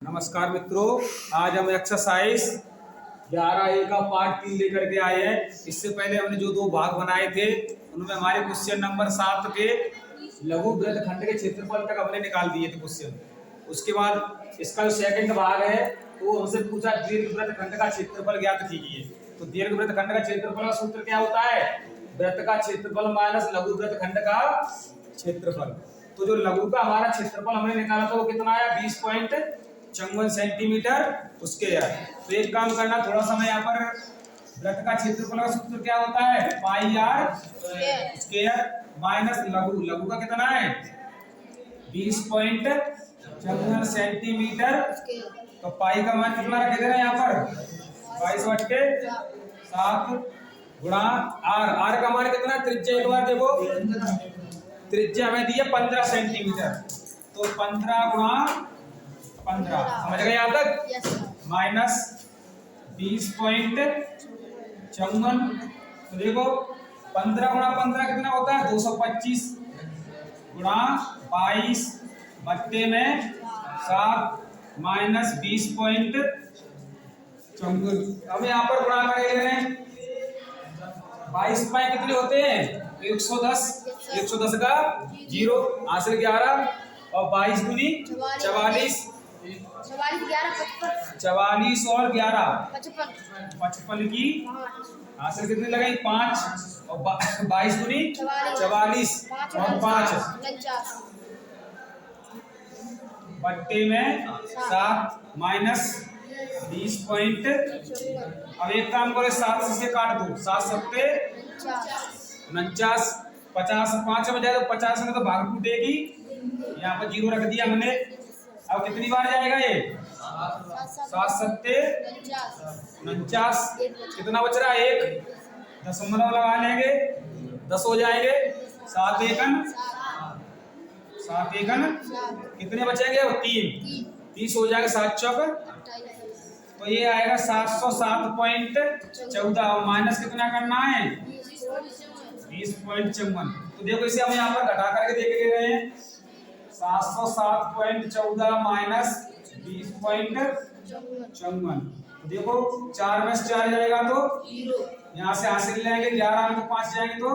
नमस्कार मित्रों, आज हम एक्सरसाइज 11A का पार्ट 3 लेकर के आए हैं। इससे पहले हमने जो दो भाग बनाए थे उनमें हमारे क्वेश्चन नंबर 7 के लघु वृत्त खंड के क्षेत्रफल तक हमने निकाल दिए थे क्वेश्चन। उसके बाद इसका जो सेकंड भाग है तो हमसे पूछा दीर्घ वृत्त खंड का क्षेत्रफल ज्ञात कीजिए। तो दीर्घ वृत्त खंड का क्षेत्रफल का सूत्र क्या होता है? वृत्त का क्षेत्रफल माइनस लघु वृत्त खंड का क्षेत्रफल। तो जो लघु का हमारा क्षेत्रफल हमने निकाला था वो कितना आया? 20.54 सेंटीमीटर स्क्वायर। तो एक काम करना, थोड़ा सा मैं यहाँ पर वृत्त का क्षेत्रफल का सूत्र क्या होता है? पाई आर स्क्वायर माइनस लघु का कितना है? 20.54 सेंटीमीटर। तो पाई का मान कितना रख देना यहाँ पर? 22/7 गुणा आर का मान कितना? त्रिज्या एक बार देखो, त्रिज्या हमें दी है 15 सेंटीमीटर। तो 15 गुणा 15, समझ गए यहाँ तक? माइनस 20.54। तो देखो 15 गुणा 15 कितना होता है? 225 गुणा 22 बट्टे में 7 माइनस 20.54। अब यहाँ पर गुणा करेंगे 22 पाए कितने होते हैं? 110। 110 का 0 हासिल 11 और 22 दूनी 44। 44 और 11 55 की हासिल कितने लगाई? 5 और 22 दूनी 44 और 5 बट्टे में 7 माइनस 20. अब एक काम करो, 7 से काट दो, 7 सत्ते 49, 50 5 में जाए तो 50 में तो भाग टूटेगी। यहाँ पर 0 रख दिया हमने। अब कितनी बार जाएगा ये? 7 सत्ते 49। कितना बच रहा है? 1 दशमलव लगा लेंगे, 10 हो जाएंगे। 7 एकन कितने बचेंगे? 3 30 हो जाएगा। 7 चौक तो ये आएगा 707.14। माइनस कितना करना है? 20.54। तो देखो इसे हम यहाँ पर घटा करके देख ले रहे हैं। 707.14 माइनस 20.54। देखो 4 में से 4 जाएगा तो यहाँ से हासिल लेंगे 11 में तो 5 जाएंगे तो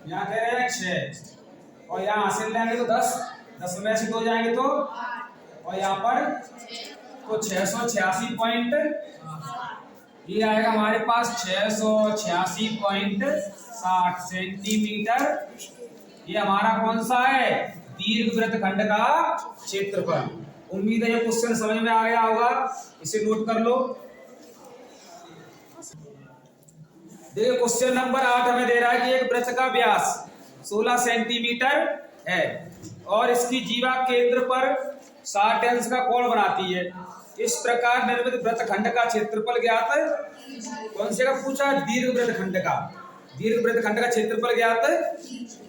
यहाँ कह रहे हैं 6 और यहाँ हासिल लेंगे तो 10 में से 2 जाएंगे तो और यहाँ पर तो 686. ये आएगा हमारे पास 686.60 सेंटीमीटर। ये हमारा कौन सा है? दीर्घ वृत्त खंड का क्षेत्रफल। उम्मीद है ये क्वेश्चन समझ में आ गया होगा, इसे नोट कर लो। देखिए क्वेश्चन नंबर 8 हमें दे रहा है कि एक वृत्त का व्यास 16 सेंटीमीटर है और इसकी जीवा केंद्र पर 60 अंश का कोण बनाती है। इस प्रकार निर्मित वृत्त खंड का क्षेत्रफल ज्ञात है। कौन से का पूछा? दीर्घ वृत्त खंड का। दीर्घ वृत्त खंड का क्षेत्रफल ज्ञात है।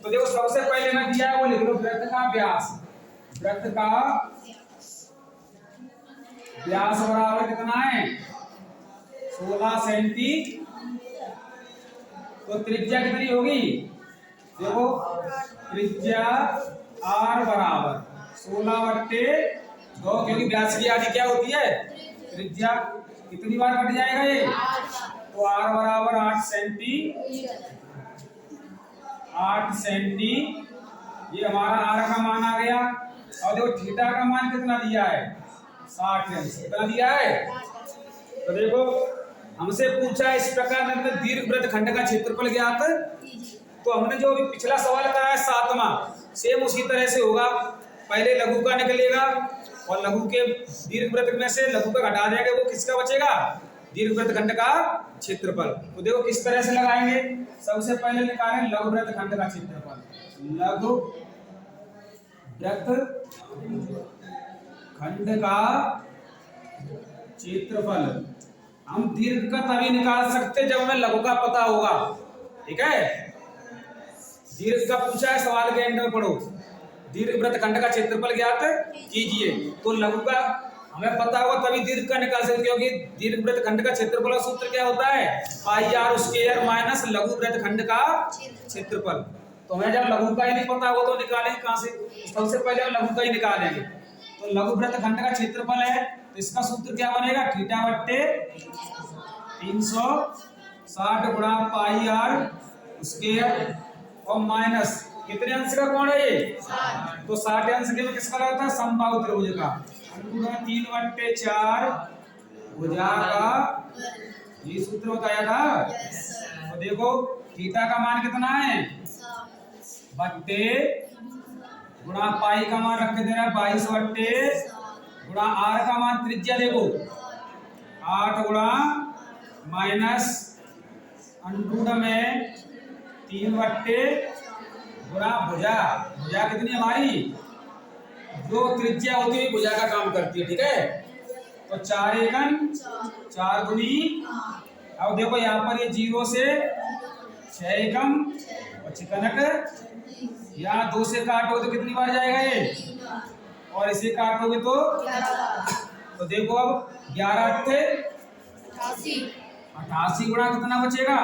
तो देखो सबसे पहले मैं दिया है वो लिख लो, वृत्त का व्यास। वृत्त का व्यास बराबर कितना है? 16 सेंटी। तो त्रिज्या कितनी होगी? देखो त्रिज्या r बराबर 16/2, क्योंकि व्यास की आधी क्या होती है? त्रिज्या। कितनी बार कट जाएगा ये? तो r बराबर 8 सेंटी। 8 सेंटी ये हमारा r का मान आ गया। और देखो थीटा का मान कितना दिया है? 60 अंश। कितना दिया है? तो देखो हमसे पूछा इस प्रकार निर्मित दीर्घ वृत्त खंड का क्षेत्रफल ज्ञात है। तो हमने जो अभी पिछला सवाल करा है 7वां, सेम उसी तरह से होगा। पहले लघु का निकलेगा और लघु के दीर्घ वृत्त में से लघु का घटा देंगे, वो किसका बचेगा? दीर्घ वृत्त खंड का क्षेत्रफल। तो देखो किस तरह से लगाएंगे। सबसे पहले निकालें लघु वृत्त खंड का क्षेत्रफल। लघु वृत्त खंड का क्षेत्रफल हम दीर्घ का तभी निकाल सकते जब हमें लघु का पता होगा। ठीक है, दीर्घ का पूछा है सवाल के एंड में पढ़ो। दीर्घ वृत्त खंड का क्षेत्रफल ज्ञात कीजिए। तो लघु का हमें पता होगा तभी दीर्घ का निकाल सकते, क्योंकि दीर्घ वृत्त खंड का क्षेत्रफल का सूत्र क्या होता है? पाई आर स्क्वायर माइनस लघु वृत्त खंड का क्षेत्रफल। तो हमें जब लघु का ही नहीं पता होगा तो निकालेंगे कहां से? सबसे पहले हम लघु का ही निकालेंगे। तो लघु वृत्त खंड का क्षेत्रफल है, तो इसका सूत्र क्या बनेगा? थीटा बट्टे 360 गुणा पाई आर स्क्वायर और माइनस कितने अंश का कोण है ये? तो 60 अंश के में किसका लगता है? समबाहु त्रिभुज का। 3/4 भुजा का ये सूत्र बताया था। तो देखो थीटा का मान कितना है? बट्टे गुणा पाई का मान रख के दे रहा है 22 बट्टे गुणा आर का मान त्रिज्या देखो 8 गुणा माइनस अंडूड में 3 बट्टे गुणा भुजा। भुजा कितनी हमारी? जो त्रिज्या होती है भुजा का काम करती है, ठीक है। तो 4 एकम 4 दूनी। अब देखो यहाँ पर ये 0 से 6 एकम और चिकनक यहाँ 2 से काटोगे तो कितनी बार जाएगा ये? और इसे काटोगे तो देखो अब 11 × 88 गुणा कितना बचेगा?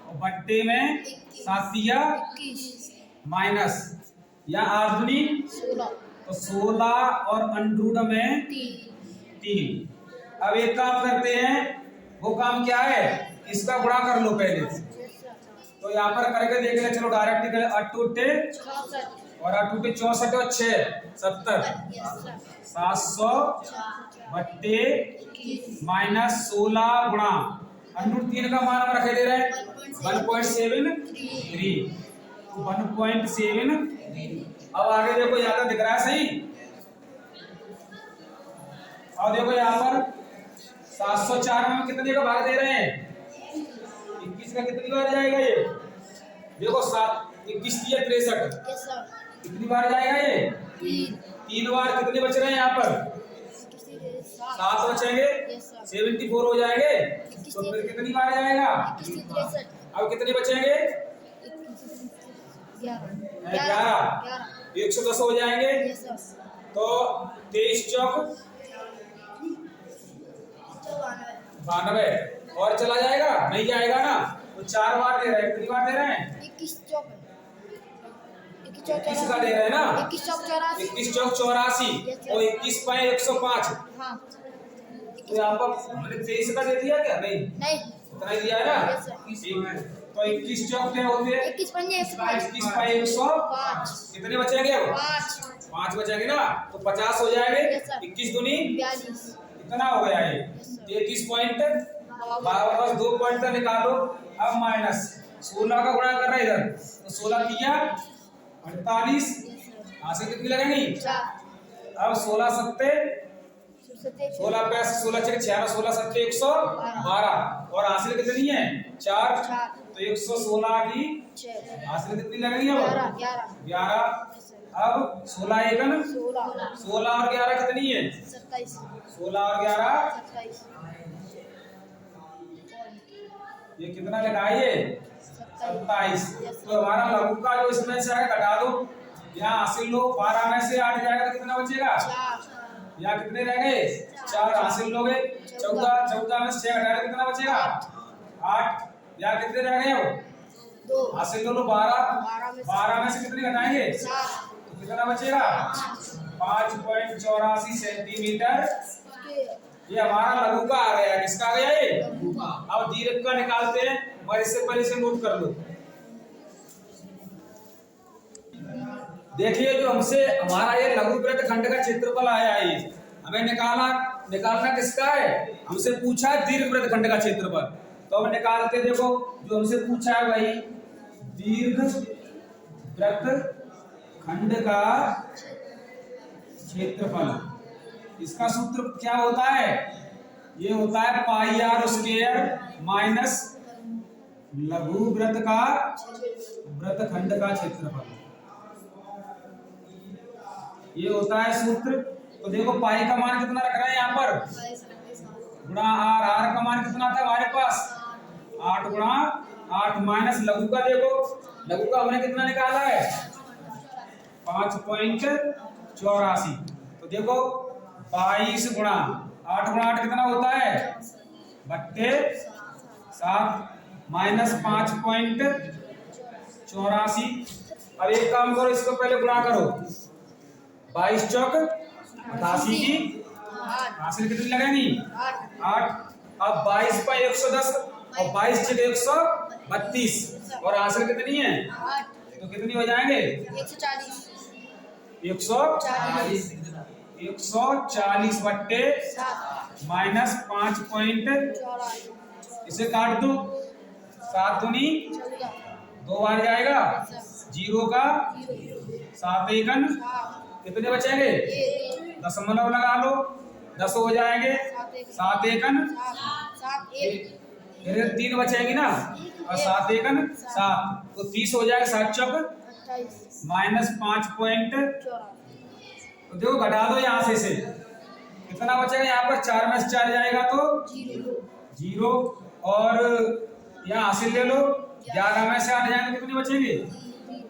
और बट्टे में 7 माइनस या 8 दूनी तो 16 और अंडरूट में 3। अब एक काम करते हैं, वो काम क्या है? इसका गुणा कर लो पहले। तो यहाँ पर करके देख ले, चलो डायरेक्ट 8 और 8 64 और 6 70 700 बट्टे माइनस 16 गुणा अंडरूट 3 का मान हम रखे दे रहे हैं 1.73 तो 1.7। अब आगे देखो यहाँ तक दिख रहा है सही। और देखो यहाँ पर 704 में कितने का भाग दे रहे हैं? 21 का कितनी बार जाएगा ये? देखो 7 21 63 कितनी बार जाएगा ये? 3 बार। कितने बच रहे हैं यहाँ पर? 7 बचेंगे 74 हो जाएंगे। तो फिर कितनी बार जाएगा? अब कितने बचेंगे? 11 110 हो जाएंगे। तो 23 चौक 92 और चला जाएगा? नहीं जाएगा ना। तो 4 बार दे रहे हैं। कितनी बार दे रहे हैं? 21 चौक का दे रहे हैं ना। 21 चौक 84 और 21 पाए 105। तो यहाँ पर हमने 23 का दे दिया क्या? नहीं उतना ही दिया है ना। ठीक है, तो 21 चौक क्या होते हैं? 21 पाए 105। कितने बचेंगे? अब 5 बचेंगे ना। तो 50 हो जाएंगे। 21 दूनी कितना हो गया ये? 33 पॉइंट। बस 2 पॉइंट का निकालो। अब माइनस 16 का गुणा कर रहे इधर, तो 16 किया 48। से कितनी लगेगी? अब 16 सत्ते 16 पैसे 16 चेक 16 सत्ते 112 और हासिल कितनी है? 4। तो 116 की हासिल कितनी लगेगी? अब 11। अब 16 एकम 16 और 11 कितनी है? 16 और 11 ये कितना लगाइए? 27। तो हमारा लघु का जो इसमें से है घटा दो। यहाँ हासिल लो 12 में से 8 जाएगा तो कितना बचेगा? यहाँ कितने रह गए? 4 हासिल लोगे 14 में से 6 घटा कितना बचेगा? 8। यहाँ कितने रह गए? 2 हासिल लो 12 में से कितने घटाएंगे? तो कितना बचेगा? 5.84 सेंटीमीटर। ये हमारा लघु का आ गया। किसका आ गया ये? अब दीर्घ का निकालते हैं, और इससे पहले इसे नोट कर लो। देखिए जो हमसे हमारा ये लघु वृत्त खंड का क्षेत्रफल आया है, ये हमें निकालना किसका है? हमसे पूछा है दीर्घ वृत्त खंड का क्षेत्रफल। तो हम निकालते, देखो जो हमसे पूछा है भाई दीर्घ वृत्त खंड का क्षेत्रफल। इसका सूत्र क्या होता है? ये होता है पाई आर स्क्वायर माइनस लघु वृत्त का वृत्तखंड का क्षेत्रफल। ये होता है सूत्र। तो देखो पाई का मान कितना रख रहे हैं यहाँ पर? गुणा आर। आर का मान कितना था हमारे पास? 8 गुणा 8 माइनस लघु का। देखो लघु का हमने कितना निकाला है? 5.84। तो देखो 22 गुणा 8 कितना होता है? बट्टे 7 माइनस 5.84। अब एक काम करो, इसको पहले गुणा करो। 22 चौक 88 की 8 हासिल कितनी लगेंगी 8 8। अब 22 पर 110 और 22 छः 132 और हासिल कितनी है 8 तो कितनी हो जाएंगे 140 140 140 बट्टे 7 माइनस 5., 4 इसे काट दो 7 दूनी 14 2 बार जाएगा 0 का 7 एकन 7 कितने बचेंगे 1 दशमलव लगा लो 10 हो जाएंगे 7 एकन 7 1 फिर 3 बचेंगी ना और 7 एकन 7 तो 30 हो जाएगा 7 चौक 28 माइनस 5., 14 तो देखो घटा दो यहाँ से कितना बचेगा यहाँ पर 4 में से 4 जाएगा तो 0 और यहाँ हासिल ले लो 11 में से 8 जाएंगे कितनी बचेंगे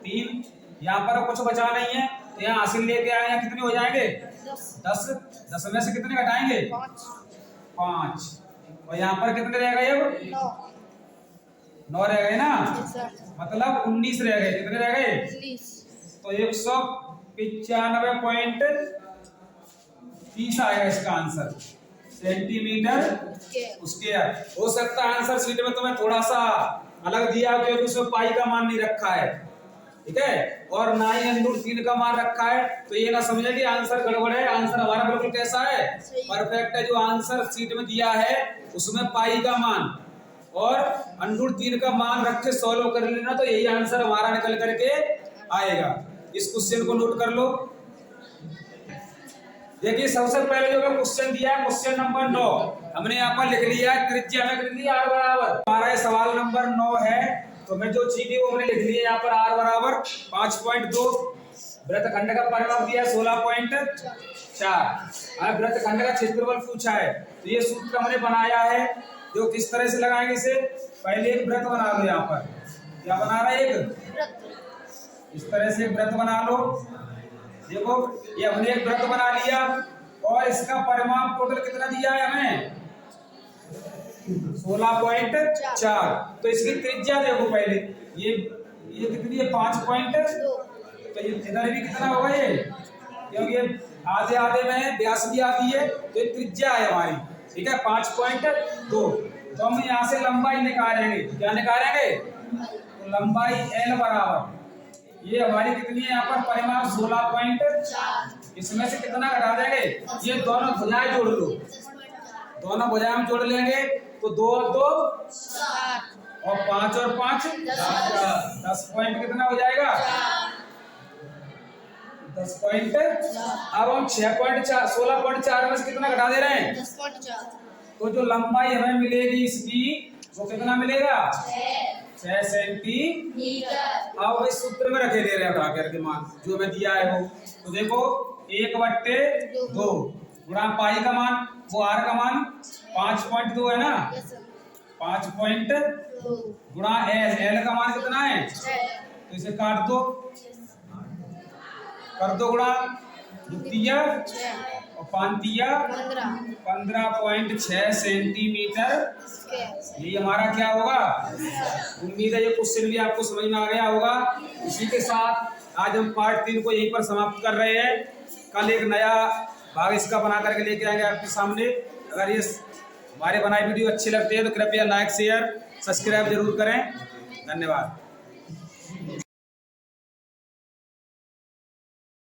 3। यहाँ पर कुछ बचा नहीं है तो यहाँ हासिल लेके आए यहाँ कितने हो जाएंगे 10 में से कितने घटाएंगे 5 और यहाँ पर कितने रह गए अब 9 रह गए ना मतलब 19 रह गए कितने रह गए तो 195.30 आएगा इसका आंसर सेंटीमीटर स्क्वायर। हो सकता है आंसर शीट में तुम्हें थोड़ा सा अलग दिया क्योंकि उसमें पाई का मान नहीं रखा है, ठीक है, और ना ही √3 का मान रखा है, तो ये ना समझे कि आंसर गड़बड़ है। आंसर हमारा बिल्कुल कैसा है परफेक्ट है। जो आंसर शीट में दिया है उसमें पाई का मान और √3 का मान रख के सॉल्व कर लेना तो यही आंसर हमारा निकल करके आएगा। इस क्वेश्चन को नोट कर लो। देखिए सबसे पहले जो क्वेश्चन दिया है क्वेश्चन नंबर 9 हमने यहाँ पर लिख लिया है त्रिज्या में लिख लिया r बराबर। हमारा सवाल नंबर 9 है तो मैं जो चीज है वो हमने लिख लिया यहाँ पर r बराबर 5.2। वृत्तखंड का परिमाप दिया 16.4। वृत्तखंड का क्षेत्रफल पूछा है तो ये सूत्र हमने बनाया है। जो किस तरह से लगाएंगे इसे पहले एक वृत्त बना लो। यहाँ पर क्या बना रहा है एक इस तरह से एक वृत्त बना लो। देखो ये हमने एक वृत्त बना लिया और इसका परिमाप टोटल कितना दिया है हमें 16.4। तो इसकी त्रिज्या देखो पहले ये कितनी है 5.2। तो ये इधर भी कितना होगा ये क्योंकि ये आधे आधे में है व्यास भी आती है तो ये त्रिज्या है हमारी, ठीक है 5.2। तो हम यहाँ से लंबाई निकालेंगे। क्या निकालेंगे तो लंबाई L बराबर ये हमारी कितनी है यहाँ पर परिमाप 16.4। इसमें से कितना घटा देंगे ये दोनों भुजाएं जोड़ लो। दोनों भुजाएं हम जोड़ लेंगे तो 2 और 2 और 5 और 5 10 पॉइंट कितना हो जाएगा 10 पॉइंट। अब हम 16.4 में से कितना घटा दे रहे हैं 10.4। तो जो लंबाई हमें मिलेगी इसकी वो कितना मिलेगा 6 सेंटीमीटर। अब इस सूत्र में रखे दे रहे हैं उठा करके मान जो हमें दिया है वो। तो देखो 1/2 गुणा पाई का मान वो r का मान 5.2 है ना 5.2 गुणा l का मान कितना है तो इसे काट दो कर दो गुणा द्वितीय और पांतीय 15.6 सेंटीमीटर। ये हमारा क्या होगा। उम्मीद है ये क्वेश्चन भी आपको समझ में आ गया होगा। इसी के साथ आज हम पार्ट 3 को यहीं पर समाप्त कर रहे हैं। कल एक नया भाग इसका बना करके लेके आएंगे आपके सामने। अगर ये हमारे बनाए वीडियो अच्छे लगते हैं तो कृपया लाइक शेयर सब्सक्राइब जरूर करें। धन्यवाद।